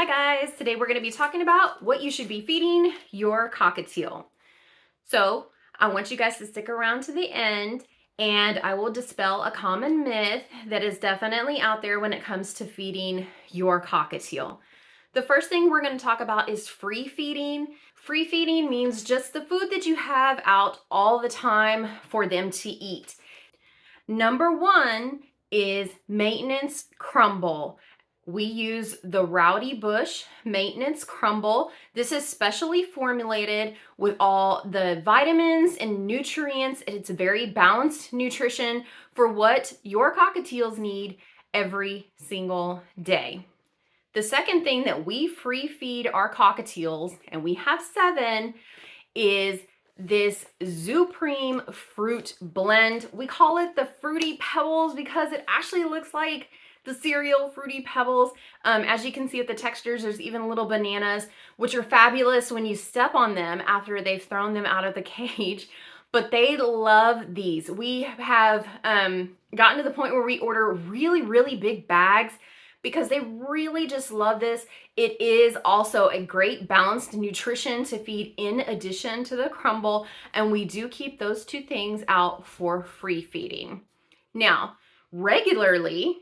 Hi guys, today we're going to be talking about what you should be feeding your cockatiel. So I want you guys to stick around to the end and I will dispel a common myth that is definitely out there when it comes to feeding your cockatiel. The first thing we're going to talk about is free feeding. Free feeding means just the food that you have out all the time for them to eat. Number one is maintenance crumble. We use the Rowdy Bush Maintenance Crumble. This is specially formulated with all the vitamins and nutrients. It's very balanced nutrition for what your cockatiels need every single day. The second thing that we free feed our cockatiels, and we have 7, is this Zupreme fruit blend. We call it the Fruity Pebbles because it actually looks like the cereal Fruity Pebbles. As you can see at the textures, there's even little bananas, which are fabulous when you step on them after they've thrown them out of the cage. But they love these. We have gotten to the point where we order really big bags because they really just love this. It is also a great balanced nutrition to feed in addition to the crumble, and we do keep those 2 things out for free feeding. Now, regularly,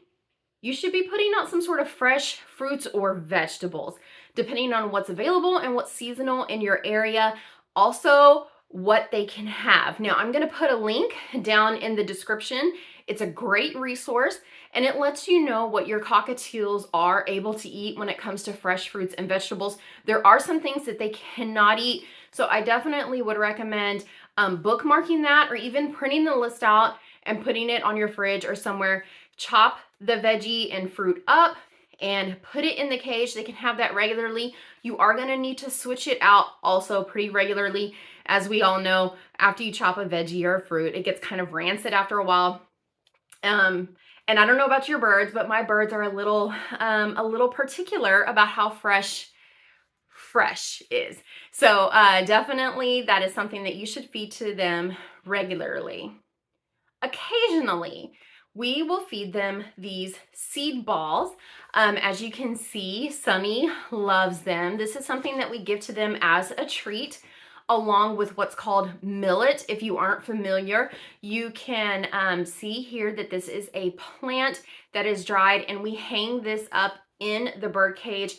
you should be putting out some sort of fresh fruits or vegetables, depending on what's available and what's seasonal in your area. Also, what they can have. Now, I'm going to put a link down in the description. It's a great resource, and it lets you know what your cockatiels are able to eat when it comes to fresh fruits and vegetables. There are some things that they cannot eat, so I definitely would recommend bookmarking that or even printing the list out and putting it on your fridge or somewhere. Chop the veggie and fruit up and put it in the cage. They can have that regularly. You are going to need to switch it out also pretty regularly. As we all know, after you chop a veggie or a fruit, it gets kind of rancid after a while. And I don't know about your birds, but my birds are a little particular about how fresh is. So definitely that is something that you should feed to them regularly. Occasionally, we will feed them these seed balls. As you can see, Sunny loves them. This is something that we give to them as a treat, along with what's called millet. If you aren't familiar, you can see here that this is a plant that is dried, and we hang this up in the bird cage.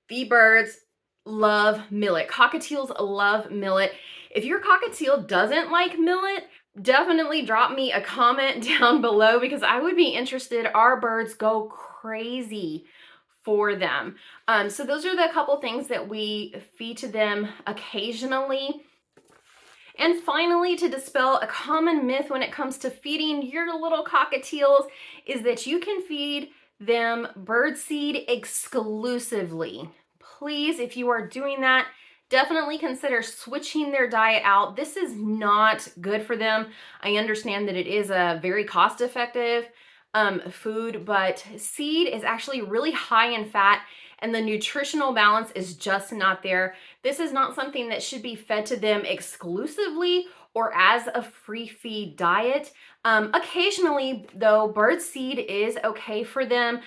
The birds love millet. Cockatiels love millet. If your cockatiel doesn't like millet, definitely drop me a comment down below because I would be interested. Our birds go crazy for them. So those are the couple things that we feed to them occasionally. And finally, to dispel a common myth when it comes to feeding your little cockatiels is that you can feed them birdseed exclusively. Please, if you are doing that, definitely consider switching their diet out. This is not good for them. I understand that it is a very cost-effective food, but seed is actually really high in fat and the nutritional balance is just not there. This is not something that should be fed to them exclusively or as a free feed diet. Occasionally, though, bird seed is okay for them.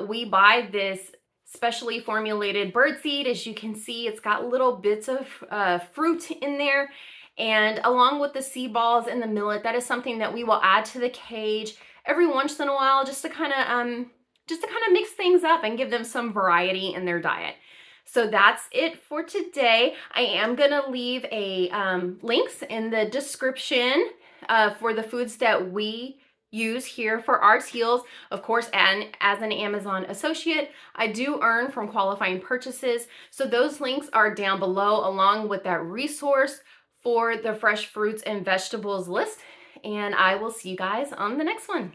We buy this specially formulated bird seed. As you can see, it's got little bits of fruit in there. And along with the seed balls and the millet, that is something that we will add to the cage every once in a while just to kind of mix things up and give them some variety in their diet. So that's it for today. I am going to leave a links in the description for the foods that we use here for our teals. Of course, and as an Amazon associate, I do earn from qualifying purchases. So those links are down below along with that resource for the fresh fruits and vegetables list. And I will see you guys on the next one.